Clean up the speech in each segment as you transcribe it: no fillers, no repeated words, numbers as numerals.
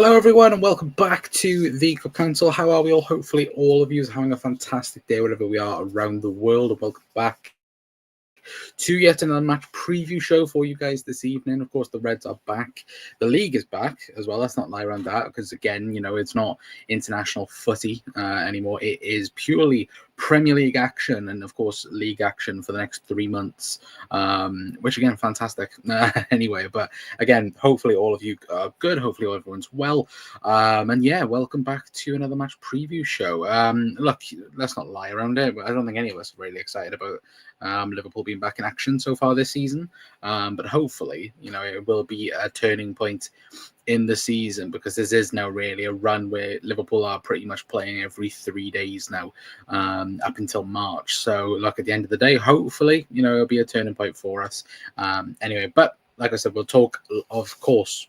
Hello, everyone, and welcome back to the Club Council. How are we all? Hopefully, all of you are having a fantastic day wherever we are around the world. And welcome back to yet another match preview show for you guys this evening. Of course, the Reds are back. The league is back as well. Let's not lie around that because, again, it's not international footy anymore. It is purely Premier League action and, of course, league action for the next 3 months, which, again, fantastic. Anyway, but, again, hopefully all of you are good. Hopefully everyone's well. And, yeah, welcome back to another match preview show. Look, let's not lie around it. I don't think any of us are really excited about Liverpool being back in action so far this season, but hopefully it will be a turning point in the season, because this is now really a run where Liverpool are pretty much playing every 3 days now, up until March. So look, at the end of the day, hopefully it'll be a turning point for us. Anyway, but like I said, we'll talk, of course,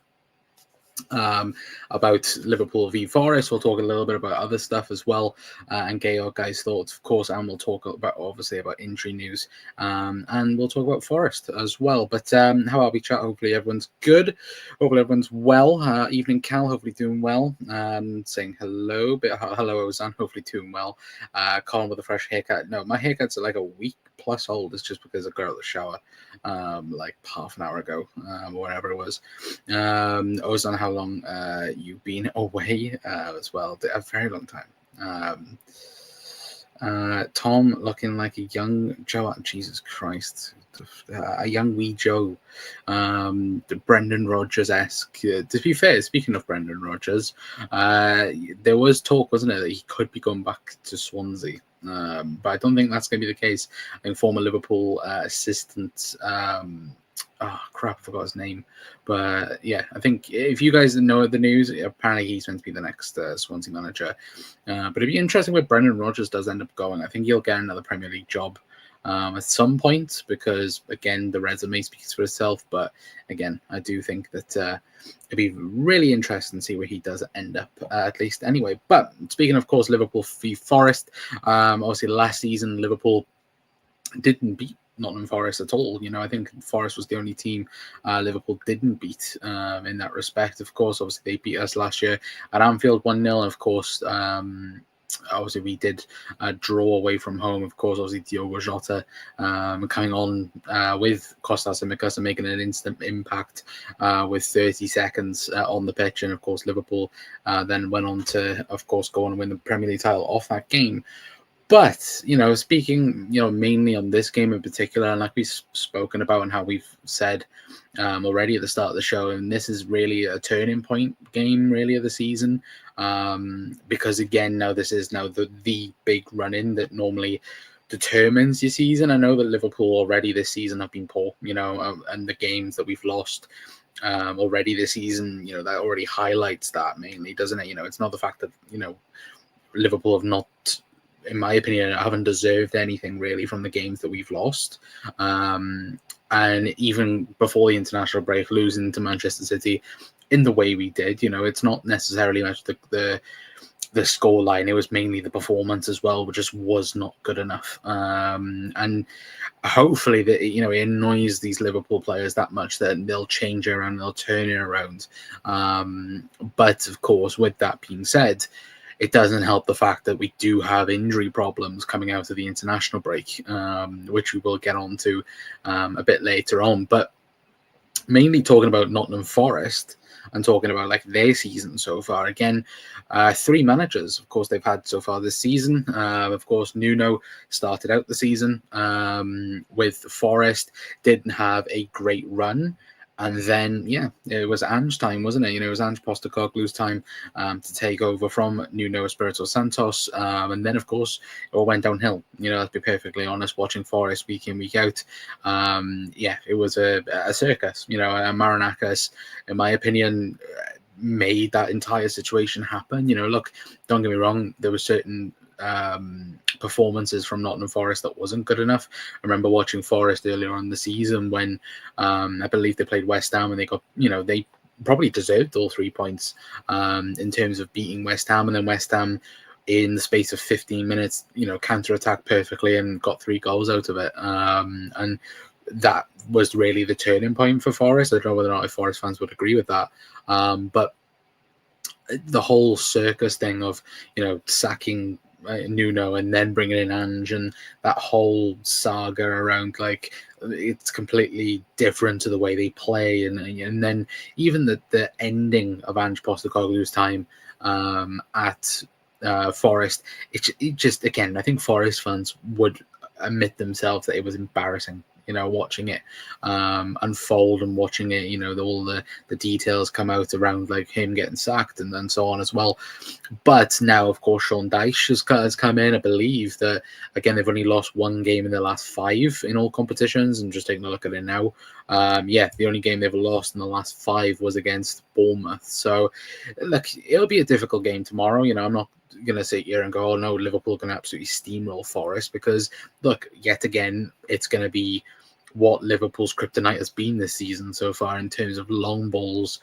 about Liverpool v Forest. We'll talk a little bit about other stuff as well, and get your guys' thoughts, of course, and we'll talk about, obviously, about injury news, and we'll talk about Forest as well. But how are we, chat? Hopefully everyone's good. Hopefully everyone's well. Evening, Cal. Hopefully doing well. Saying hello. Hello, Ozan. Hopefully doing well. Colin with a fresh haircut. No, my haircut's like a week plus old. It's just because I got out of the shower like half an hour ago, or whatever it was. Ozan, how long you've been away as well? A very long time. Tom looking like a young Joe. Jesus Christ, a young wee Joe. The Brendan Rodgers-esque. To be fair, speaking of Brendan Rodgers, there was talk, wasn't it, that he could be going back to Swansea. But I don't think that's going to be the case. I think former Liverpool assistant, I forgot his name. But yeah, I think if you guys know the news, apparently he's meant to be the next Swansea manager. But it'd be interesting where Brendan Rodgers does end up going. I think he'll get another Premier League job at some point, because, again, the resume speaks for itself. But again, I do think that it'd be really interesting to see where he does end up, at least anyway. But speaking, of course, Liverpool v Forest, obviously last season Liverpool didn't beat Nottingham Forest at all. I think Forest was the only team Liverpool didn't beat in that respect. Of course, obviously they beat us last year at Anfield 1-0. Of course, obviously we did draw away from home. Of course, obviously Diogo Jota coming on with Kostas Tsimikas and making an instant impact with 30 seconds on the pitch. And of course, Liverpool then went on to, of course, go on and win the Premier League title off that game. But, speaking, mainly on this game in particular, and like we've spoken about and how we've said already at the start of the show, and this is really a turning point game, really, of the season. Because, again, now this is now the big run-in that normally determines your season. I know that Liverpool already this season have been poor, and the games that we've lost already this season, that already highlights that mainly, doesn't it? It's not the fact that, Liverpool have not, in my opinion, haven't deserved anything really from the games that we've lost. And even before the international break, losing to Manchester City in the way we did, it's not necessarily much the score line. It was mainly the performance as well, which just was not good enough. And hopefully that, it annoys these Liverpool players that much that they'll change it around, they'll turn it around. But of course, with that being said, it doesn't help the fact that we do have injury problems coming out of the international break, which we will get on to a bit later on. But mainly talking about Nottingham Forest and talking about like their season so far. Again, 3 managers, of course, they've had so far this season. Of course, Nuno started out the season with Forest, didn't have a great run. And then, it was Ange's time, wasn't it? It was Ange Postecoglou's time to take over from Nuno Espirito Santos. And then, of course, it all went downhill. Let's be perfectly honest, watching Forest week in, week out. It was a circus. And Marinakis, in my opinion, made that entire situation happen. Look, don't get me wrong, there were certain performances from Nottingham Forest that wasn't good enough. I remember watching Forest earlier on in the season when I believe they played West Ham and they got, they probably deserved all 3 points in terms of beating West Ham, and then West Ham in the space of 15 minutes, counter-attacked perfectly and got 3 goals out of it. And that was really the turning point for Forest. I don't know whether or not Forest fans would agree with that. But the whole circus thing of, sacking Nuno and then bringing in Ange, and that whole saga around, like, it's completely different to the way they play, and then even the ending of Ange Postecoglou's time at Forest, it just, again, I think Forest fans would admit themselves that it was embarrassing, watching it unfold, and watching it, all the details come out around, like, him getting sacked and so on as well. But now, of course, Sean Dyche has come in. I believe that, again, they've only lost one game in the last 5 in all competitions. And just taking a look at it now, the only game they've lost in the last 5 was against Bournemouth. So, look, it'll be a difficult game tomorrow. I'm not going to sit here and go, oh no, Liverpool can absolutely steamroll Forest, because, look, yet again, it's going to be what Liverpool's kryptonite has been this season so far in terms of long balls,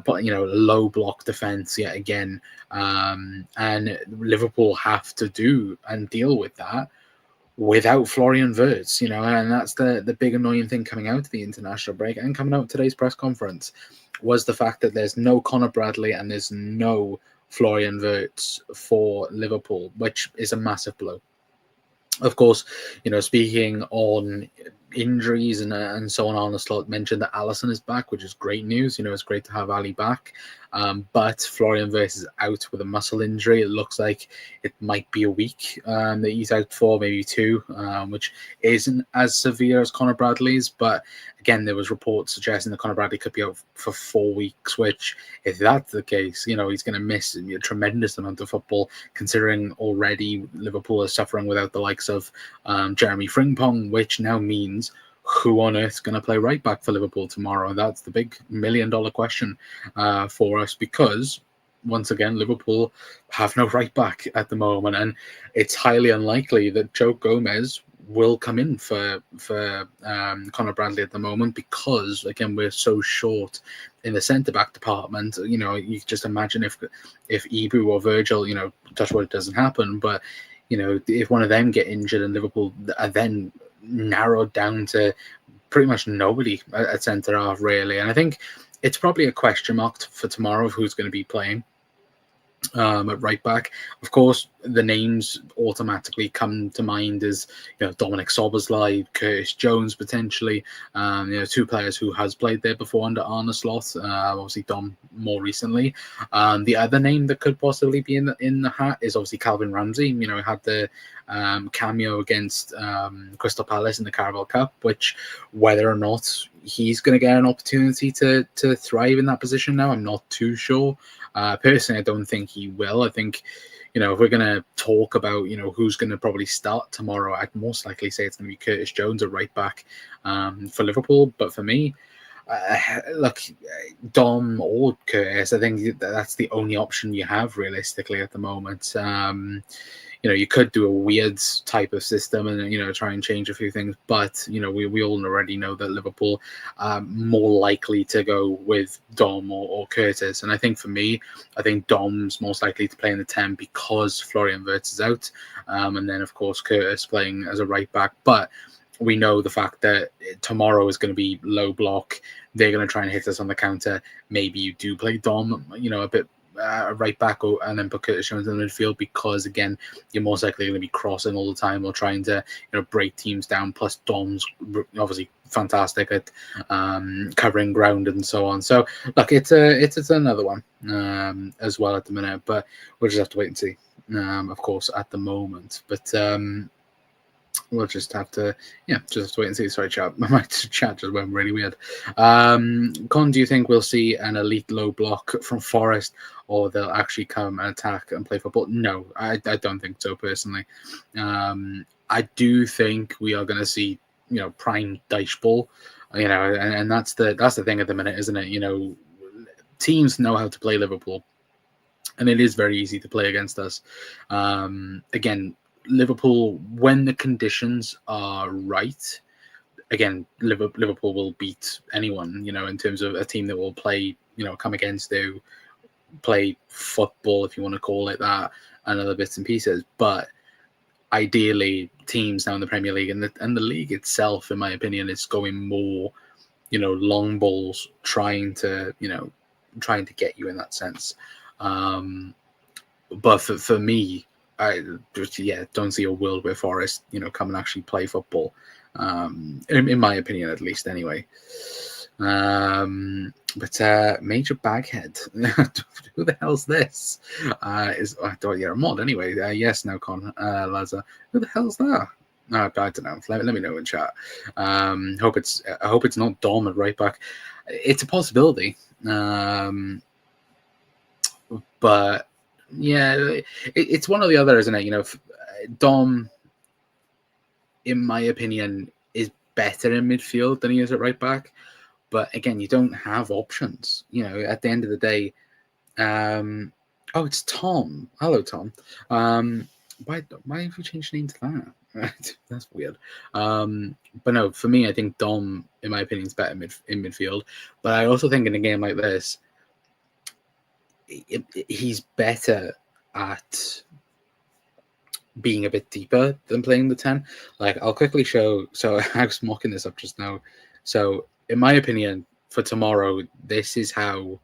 but low block defense yet again, and Liverpool have to do and deal with that without Florian Wirtz, and that's the big annoying thing coming out of the international break and coming out of today's press conference, was the fact that there's no Conor Bradley and there's no Florian Wirtz for Liverpool, which is a massive blow. Of course, speaking on injuries and so on, Arne Slot mentioned that Alisson is back, which is great news. It's great to have Ali back. But Florian Wirtz is out with a muscle injury. It looks like it might be a week that he's out for, maybe 2, which isn't as severe as Conor Bradley's. But again, there was reports suggesting that Conor Bradley could be out for 4 weeks, which, if that's the case, he's going to miss a tremendous amount of football, considering already Liverpool is suffering without the likes of Jeremy Frimpong, which now means who on earth is going to play right back for Liverpool tomorrow? That's the big $1 million question for us, because once again, Liverpool have no right back at the moment, and it's highly unlikely that Joe Gomez will come in for Conor Bradley at the moment, because, again, we're so short in the centre-back department. You just imagine if Ibu or Virgil, touch wood, it doesn't happen, but if one of them get injured and Liverpool are then narrowed down to pretty much nobody at centre half, really. And I think it's probably a question mark for tomorrow of who's going to be playing at right back. Of course, the names automatically come to mind as Dominic Szoboszlai, Curtis Jones potentially, 2 players who has played there before under Arne Slot, obviously Dom more recently. The other name that could possibly be in the hat is obviously Calvin Ramsey. Had the cameo against Crystal Palace in the Carabao Cup, which, whether or not he's going to get an opportunity to thrive in that position now, I'm not too sure. Personally, I don't think he will. I think, if we're going to talk about, who's going to probably start tomorrow, I'd most likely say it's going to be Curtis Jones at right back for Liverpool. But for me, look, Dom or Curtis, I think that's the only option you have realistically at the moment. You could do a weird type of system and, try and change a few things. But, we all already know that Liverpool are more likely to go with Dom or Curtis. And I think for me, I think Dom's most likely to play in the 10 because Florian Wirtz is out. And then, of course, Curtis playing as a right back. But we know the fact that tomorrow is going to be low block. They're going to try and hit us on the counter. Maybe you do play Dom, a bit right back, and then put Curtis Jones in the midfield, because, again, you're most likely going to be crossing all the time or trying to break teams down. Plus, Dom's obviously fantastic at covering ground and so on. So, look, it's another one as well at the minute, but we'll just have to wait and see. Of course, at the moment, but. We'll just have to wait and see. Sorry, chat. My chat just went really weird. Con, do you think we'll see an elite low block from Forest, or they'll actually come and attack and play football? No, I don't think so, personally. I do think we are going to see, prime Dyche ball, and that's the thing at the minute, isn't it? Teams know how to play Liverpool, and it is very easy to play against us. Again, Liverpool, when the conditions are right, again, Liverpool will beat anyone, in terms of a team that will play, come against you, play football, if you want to call it that, and other bits and pieces. But ideally, teams now in the Premier League and the league itself, in my opinion, is going more, long balls, trying to get you in that sense. But for me, I just don't see a world where Forest come and actually play football. In my opinion, at least, anyway. But Major Baghead, who the hell's this? You're a mod anyway. Yes, no, Con Laza. Who the hell's that? No, I don't know. Let me know in chat. I hope it's not Dom at right back. It's a possibility. But yeah, it's one or the other, isn't it? Dom, in my opinion, is better in midfield than he is at right back. But again, you don't have options. At the end of the day, it's Tom. Hello, Tom. Why have you changed your name to that? That's weird. But no, for me, I think Dom, in my opinion, is better in midfield. But I also think in a game like this, he's better at being a bit deeper than playing the 10. Like, I'll quickly show. So I was mocking this up just now. So in my opinion, for tomorrow, this is how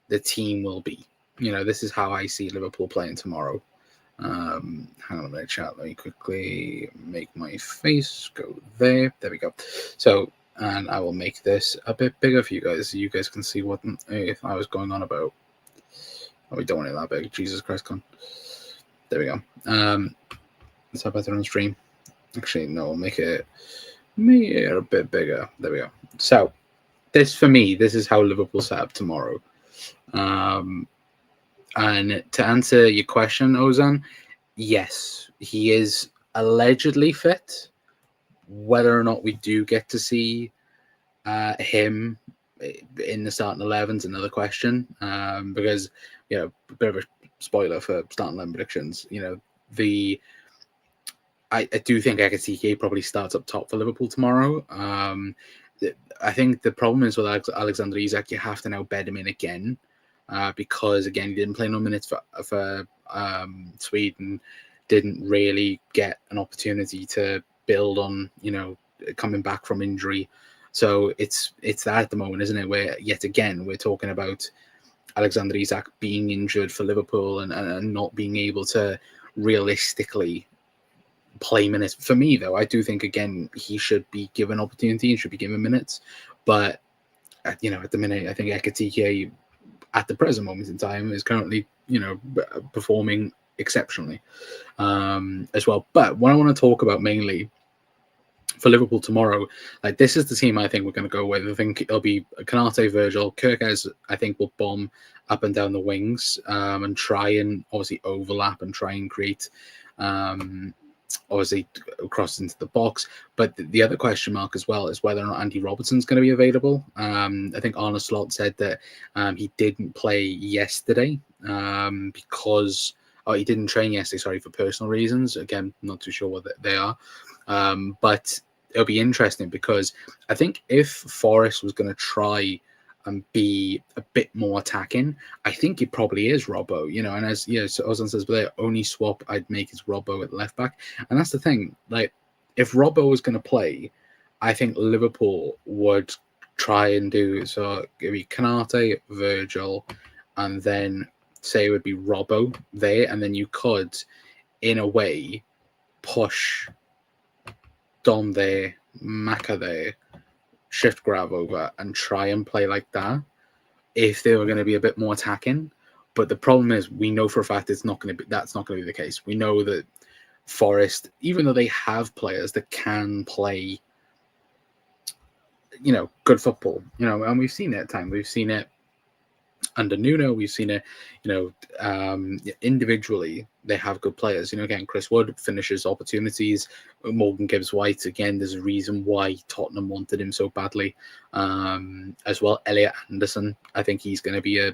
the team will be. This is how I see Liverpool playing tomorrow. Hang on a minute, chat. Let me quickly make my face go there. There we go. So, and I will make this a bit bigger for you guys so you guys can see what I was going on about. Oh, we don't want it that big. Jesus Christ, con. There we go. Is that better on stream? Actually, no, I'll make it a bit bigger. There we go. So, this is how Liverpool set up tomorrow. And to answer your question, Ozan, yes, he is allegedly fit. Whether or not we do get to see him in the starting 11 is another question. Because, a bit of a spoiler for starting 11 predictions. I do think Ekitike probably starts up top for Liverpool tomorrow. I think the problem is with Alexander Isak, you have to now bed him in again because, again, he didn't play no minutes for Sweden, didn't really get an opportunity to build on, coming back from injury. So it's that at the moment, isn't it? Where, yet again, we're talking about Alexander Isak being injured for Liverpool and not being able to realistically play minutes. For me, though, I do think, again, he should be given opportunity and should be given minutes. But, at the minute, I think Ekitike, at the present moment in time, is currently, performing exceptionally as well. But what I want to talk about mainly for Liverpool tomorrow, like, this is the team I think we're going to go with. I think it'll be Kanate, Virgil, Kirkes, I think will bomb up and down the wings and try and obviously overlap and try and create obviously cross into the box. But the other question mark as well is whether or not Andy Robertson's going to be available. I think Arne Slot said that he didn't play yesterday because he didn't train yesterday, sorry, for personal reasons. Again, not too sure what they are. But it'll be interesting because I think if Forest was going to try and be a bit more attacking, I think it probably is Robbo, and as so Ozan says, but the only swap I'd make is Robbo at left back. And that's the thing, like, if Robbo was going to play, I think Liverpool would try and do, so it'd be Kanate, Virgil, and then say it would be Robbo there, and then you could, in a way, push Dom there, Maka there, shift grab over and try and play like that if they were going to be a bit more attacking. But the problem is, we know for a fact that's not going to be the case. We know that Forest, even though they have players that can play, good football, and we've seen it at times. We've seen it under Nuno. We've seen it, individually, they have good players. Again, Chris Wood finishes opportunities. Morgan Gibbs-White, again, there's a reason why Tottenham wanted him so badly. As well, Elliot Anderson, I think he's going to be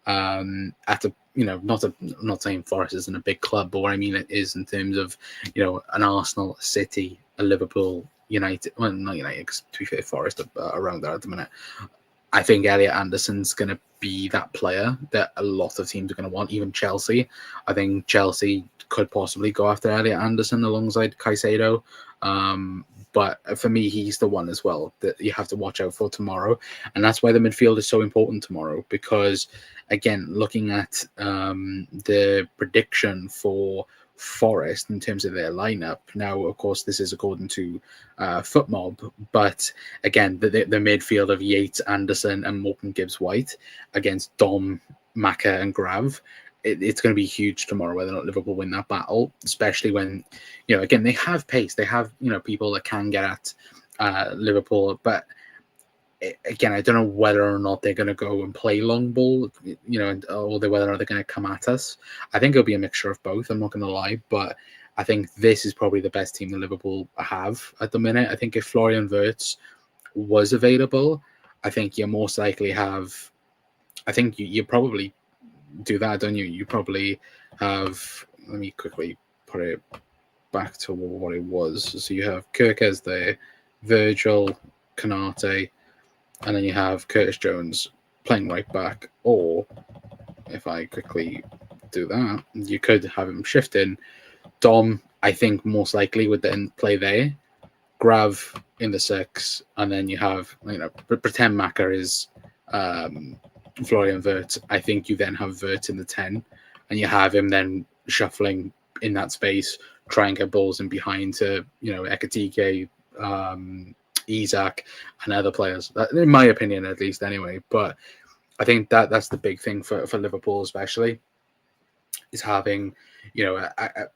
not saying Forest isn't a big club, but what I mean it is in terms of, an Arsenal, a City, a Liverpool, United. Well, not United, because to be fair, Forest are around there at the minute. I think Elliot Anderson's going to be that player that a lot of teams are going to want, even Chelsea. I think Chelsea could possibly go after Elliot Anderson alongside Caicedo. but for me, he's the one as well that you have to watch out for tomorrow. And that's why the midfield is so important tomorrow, because, again, looking at the prediction for Forest in terms of their lineup. Now, of course, this is according to FootMob, but again, the midfield of Yates, Anderson, and Morgan Gibbs-White against Dom, Maka, and Grav. It's going to be huge tomorrow whether or not Liverpool win that battle, especially when, again, they have pace. They have, people that can get at Liverpool. But again, I don't know whether or not they're going to go and play long ball, or whether or not they're going to come at us. I think it'll be a mixture of both. I'm not going to lie. But I think this is probably the best team that Liverpool have at the minute. I think if Florian Wirtz was available, I think you most likely have, I think you probably do that, don't you? You probably have, let me quickly put it back to what it was. So you have Kirkes there, Virgil, Konate, and then you have Curtis Jones playing right back. Or if I quickly do that, you could have him shift in. Dom, I think most likely would then play there. Grav in the 6, and then you have, pretend Maka is Florian Wirtz. I think you then have Wirtz in the 10, and you have him then shuffling in that space, try and get balls in behind to, Ekatike, Isak, and other players. That, in my opinion, at least, anyway. But I think that's the big thing for Liverpool, especially, is having,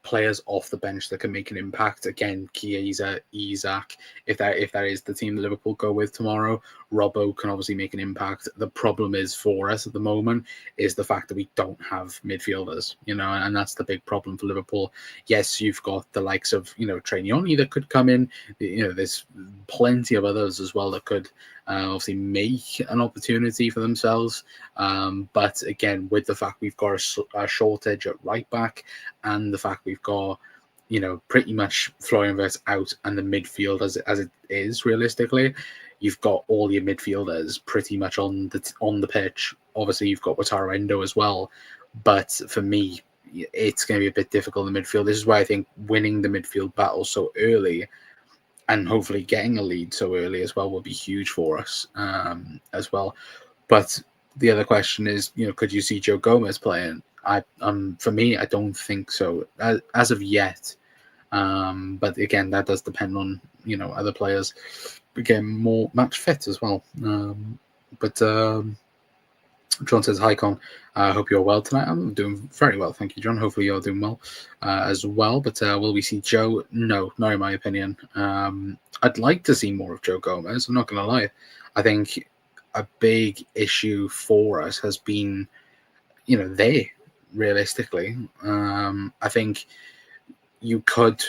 players off the bench that can make an impact. Again, Chiesa, Isak, if that is the team that Liverpool go with tomorrow, Robbo can obviously make an impact. The problem is for us at the moment is the fact that we don't have midfielders, and that's the big problem for Liverpool. Yes, you've got the likes of, Trainioni that could come in. There's plenty of others as well that could obviously make an opportunity for themselves. But again, with the fact we've got a shortage at right back, and the fact we've got, pretty much Florian Wirtz out, and the midfield as it is realistically, you've got all your midfielders pretty much on the pitch. Obviously, you've got Wataru Endo as well, but for me, it's going to be a bit difficult in the midfield. This is why I think winning the midfield battle so early, and hopefully getting a lead so early as well, will be huge for us as well. But the other question is, could you see Joe Gomez playing? For me, I don't think so as of yet. But again, that does depend on other players again more match fit as well. But John says, "Hi Con, I hope you're well tonight." I'm doing very well, thank you, John. Hopefully you're doing well as well. But will we see Joe? No, not in my opinion. I'd like to see more of Joe Gomez. I'm not going to lie. I think a big issue for us has been, there realistically. I think you could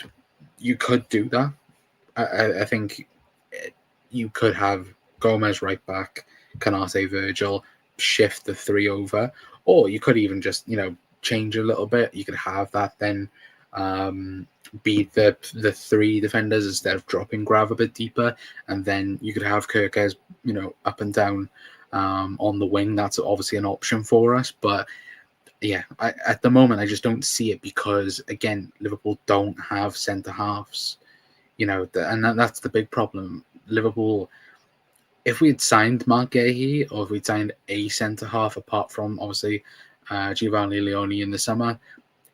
do that. I think you could have Gomez right back, Konate, Virgil, shift the 3 over, or you could even just change a little bit. You could have that then be the 3 defenders instead of dropping Grav a bit deeper, and then you could have Kirkes up and down on the wing. That's obviously an option for us, but yeah, at the moment I just don't see it, because again, Liverpool don't have centre halves, and that's the big problem. Liverpool, if we had signed Mark Gahey, or if we'd signed a centre half apart from obviously Giovanni Leone in the summer,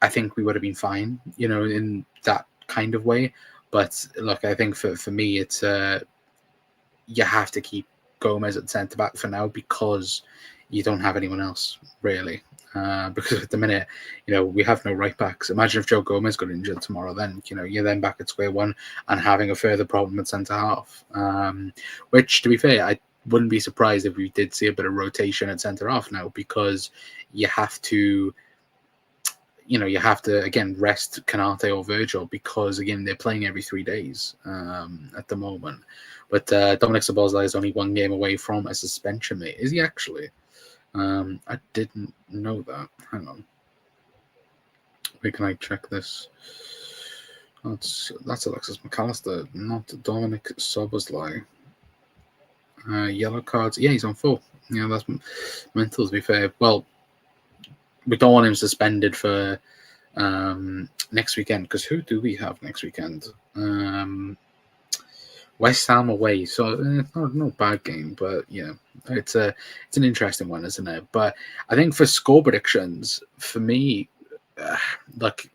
I think we would have been fine, in that kind of way. But look, I think for me, it's you have to keep Gomez at centre back for now, because you don't have anyone else really. Because at the minute, we have no right backs. Imagine if Joe Gomez got injured tomorrow, then you're then back at square one and having a further problem at centre half. Which, to be fair, I wouldn't be surprised if we did see a bit of rotation at centre half now, because you have to again rest Konate or Virgil, because again they're playing every 3 days at the moment. But Dominic Szoboszlai is only 1 game away from a suspension, mate. Is he actually? I didn't know that. Hang on. Where can I check this? That's Alexis McAllister, not Dominic Szoboszlai. Yellow cards. Yeah, he's on 4. Yeah, that's mental, to be fair. Well, we don't want him suspended for next weekend, because who do we have next weekend? West Ham away, so not a bad game, but it's an interesting one, isn't it? But I think for score predictions, for me, like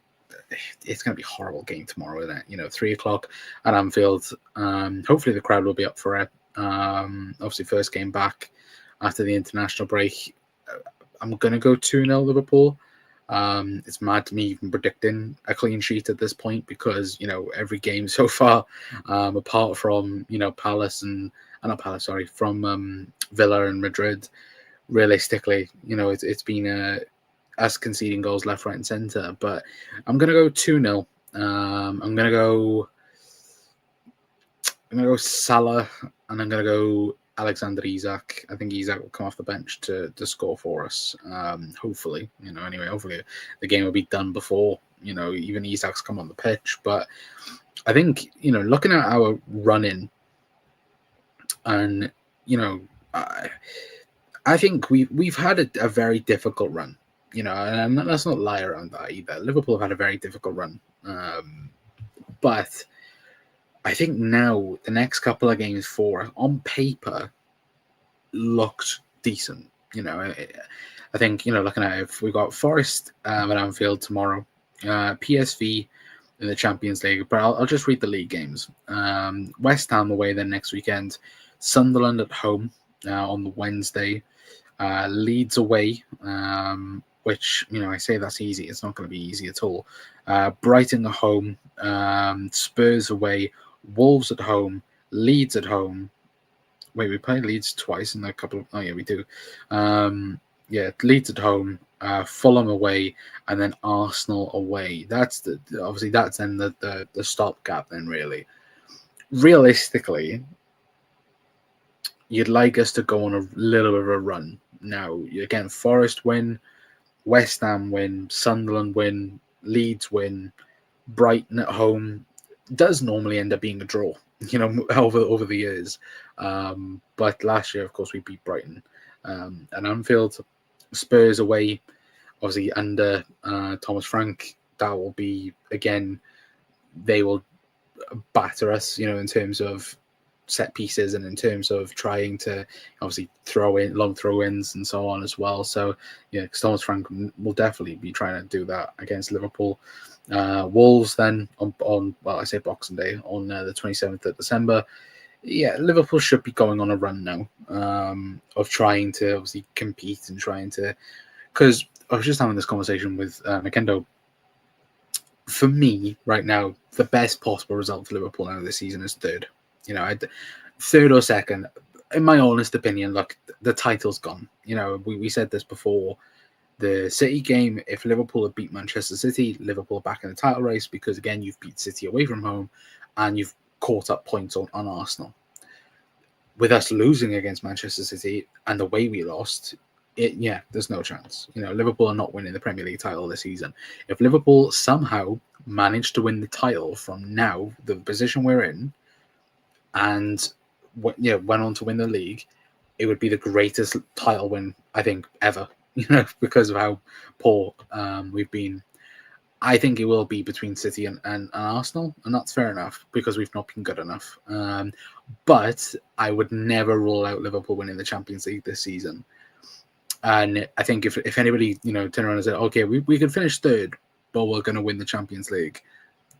it's going to be a horrible game tomorrow, isn't it? 3 o'clock at Anfield. Hopefully the crowd will be up for it. Obviously, first game back after the international break. I'm going to go 2-0 Liverpool. It's mad to me even predicting a clean sheet at this point because, every game so far, apart from, Palace and not Palace, sorry, from Villa and Madrid, realistically, it's been us conceding goals left, right, and centre. But I'm going to go 2-0. I'm going to go Salah, and I'm going to go Alexander Isak. I think Isak will come off the bench to score for us. Hopefully, anyway, hopefully the game will be done before, even Isak's come on the pitch. But I think, looking at our run-in and, I think we've had a very difficult run, and let's not lie around that either. Liverpool have had a very difficult run. But I think now the next couple of games for us, on paper, looked decent. I think, looking at it, if we've got Forest at Anfield tomorrow, PSV in the Champions League, but I'll just read the league games. West Ham away then next weekend, Sunderland at home on the Wednesday, Leeds away, which, I say that's easy. It's not going to be easy at all. Brighton at home, Spurs away, Wolves at home, Leeds at home. Wait, we played Leeds twice in a couple of... Oh, yeah, we do. Leeds at home, Fulham away, and then Arsenal away. That's obviously that's then the stopgap then, really. Realistically, you'd like us to go on a little bit of a run. Now, again, Forest win, West Ham win, Sunderland win, Leeds win, Brighton at home does normally end up being a draw, over the years. But last year, of course, we beat Brighton. And Anfield, Spurs away, obviously under Thomas Frank, that will be, again, they will batter us, in terms of set pieces and in terms of trying to obviously throw in long throw-ins and so on as well. So because Thomas Frank will definitely be trying to do that against Liverpool. Wolves then on I say Boxing Day on the 27th of December. Liverpool should be going on a run now of trying to obviously compete and trying to, because I was just having this conversation with Makendo. For me right now, the best possible result for Liverpool now this season is third. Third or second, in my honest opinion. Look, the title's gone. We said this before the City game. If Liverpool had beat Manchester City, Liverpool are back in the title race because, again, you've beat City away from home and you've caught up points on Arsenal. With us losing against Manchester City and the way we lost, there's no chance. Liverpool are not winning the Premier League title this season. If Liverpool somehow managed to win the title from now, the position we're in, and went on to win the league, it would be the greatest title win, I think, ever, because of how poor we've been. I think it will be between City and Arsenal, and that's fair enough because we've not been good enough. But I would never rule out Liverpool winning the Champions League this season. And I think if anybody, turn around and said, okay, we could finish third, but we're going to win the Champions League,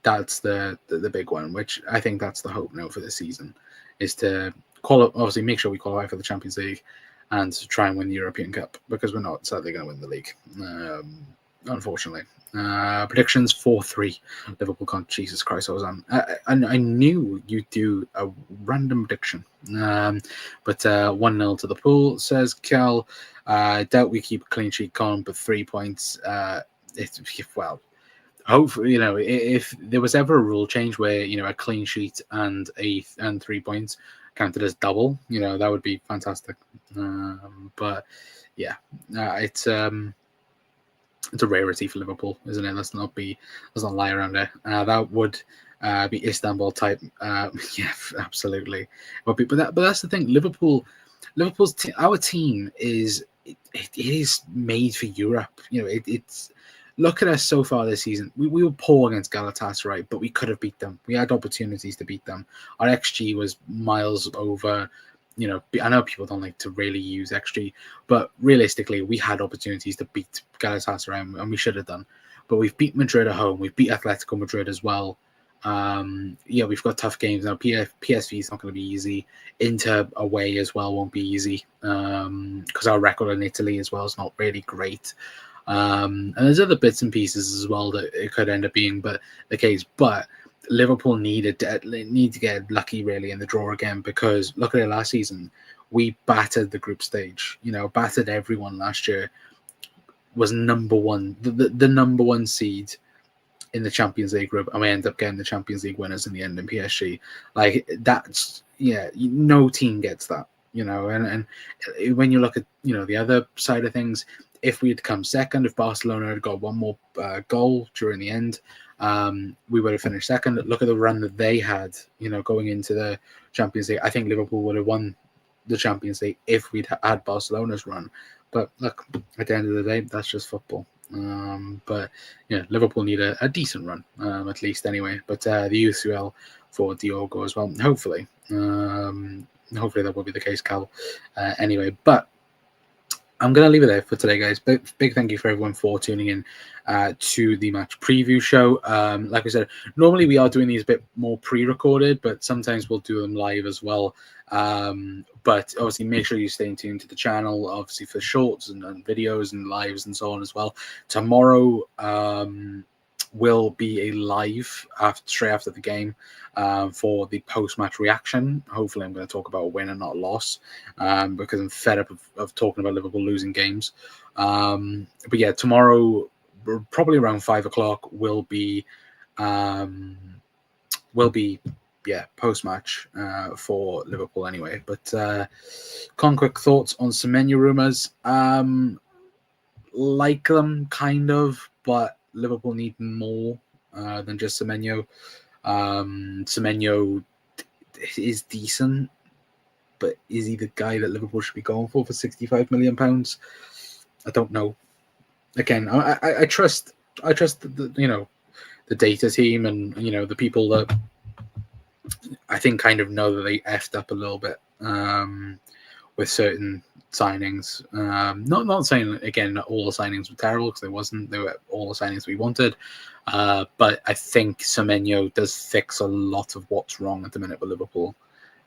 that's the big one, which I think that's the hope now for this season, is to obviously make sure we qualify for the Champions League and to try and win the European Cup, because we're not sadly going to win the league, unfortunately. Predictions 4-3 Liverpool can't. Jesus Christ, I knew you'd do a random prediction, but 1-0 to the pool, says Cal. Doubt we keep a clean sheet, con, but 3 points. Hopefully, if there was ever a rule change where a clean sheet and 3 points counted as double, that would be fantastic. But it's a rarity for Liverpool, isn't it? Let's not lie around it. That would be Istanbul type. Absolutely. But that's the thing. Our team is it is made for Europe. It's look at us so far this season. We were poor against Galatasaray, but we could have beat them. We had opportunities to beat them. Our XG was miles over. You know, I know people don't like to really use XG, but realistically, we had opportunities to beat Galatasaray, and we should have done. But we've beat Madrid at home. We've beat Atletico Madrid as well. Yeah, we've got tough games now. PSV is not going to be easy. Inter away as well won't be easy because our record in Italy as well is not really great. And there's other bits and pieces as well that it could end up being the case. But Liverpool need to get lucky really in the draw again, because look at it last season. We battered the group stage. You know, battered everyone last year. Was number one, the number one seed in the Champions League group, and we end up getting the Champions League winners in the end in PSG. Like that's no team gets that, you know. And when you look at the other side of things, if we had come second, if Barcelona had got one more goal during the end, we would have finished second. Look at the run that they had, going into the Champions League. I think Liverpool would have won the Champions League if we'd had Barcelona's run. But look, at the end of the day, that's just football. But Liverpool need a decent run, at least anyway. But the UCL for Diogo as well. Hopefully that will be the case, Cal. Anyway, but I'm going to leave it there for today, guys. Big thank you for everyone for tuning in to the match preview show. Like I said, normally we are doing these a bit more pre-recorded, but sometimes we'll do them live as well. But obviously make sure you stay tuned to the channel, obviously for shorts and videos and lives and so on as well. Tomorrow will be a live straight after the game for the post-match reaction. Hopefully I'm going to talk about a win and not a loss, because I'm fed up of talking about Liverpool losing games. But yeah, tomorrow probably around 5 o'clock will be post-match for Liverpool anyway. But quick thoughts on Semenyo rumours. Like them, kind of, but Liverpool need more than just Semenyo. Semenyo is decent, but is he the guy that Liverpool should be going for £65 million? I don't know. Again, I trust the data team and the people that I think kind of know that they effed up a little bit with certain signings. Not saying again that all the signings were terrible, because they were all the signings we wanted. But I think Semenyo does fix a lot of what's wrong at the minute with Liverpool.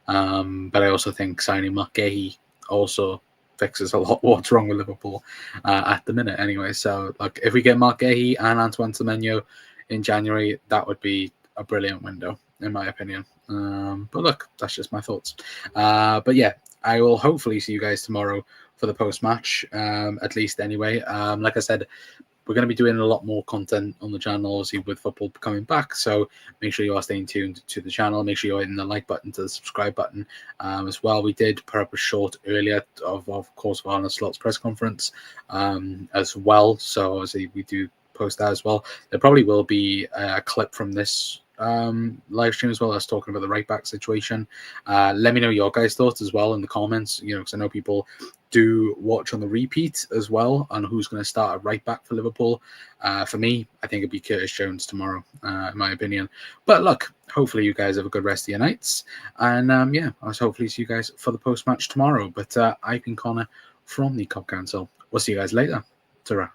But I also think signing Mark Gahey also fixes a lot of what's wrong with Liverpool at the minute anyway. So like if we get Mark Gahey and Antoine Semenyo in January, that would be a brilliant window in my opinion. But look, that's just my thoughts. But yeah, I will hopefully see you guys tomorrow for the post-match, at least anyway. Like I said, we're going to be doing a lot more content on the channel, obviously, with football coming back. So make sure you are staying tuned to the channel. Make sure you're hitting the like button to the subscribe button as well. We did put up a short earlier of course, of Arne Slot's press conference as well. So obviously we do post that as well. There probably will be a clip from this live stream as well, as talking about the right back situation. Let me know your guys' thoughts as well in the comments, because I know people do watch on the repeat as well on who's going to start at right back for Liverpool. For me, I think it'd be Curtis Jones tomorrow, in my opinion. But look, hopefully you guys have a good rest of your nights, and I'll hopefully see you guys for the post match tomorrow. But I've been Connor from the Cop Council. We'll see you guys later. Ta-ra.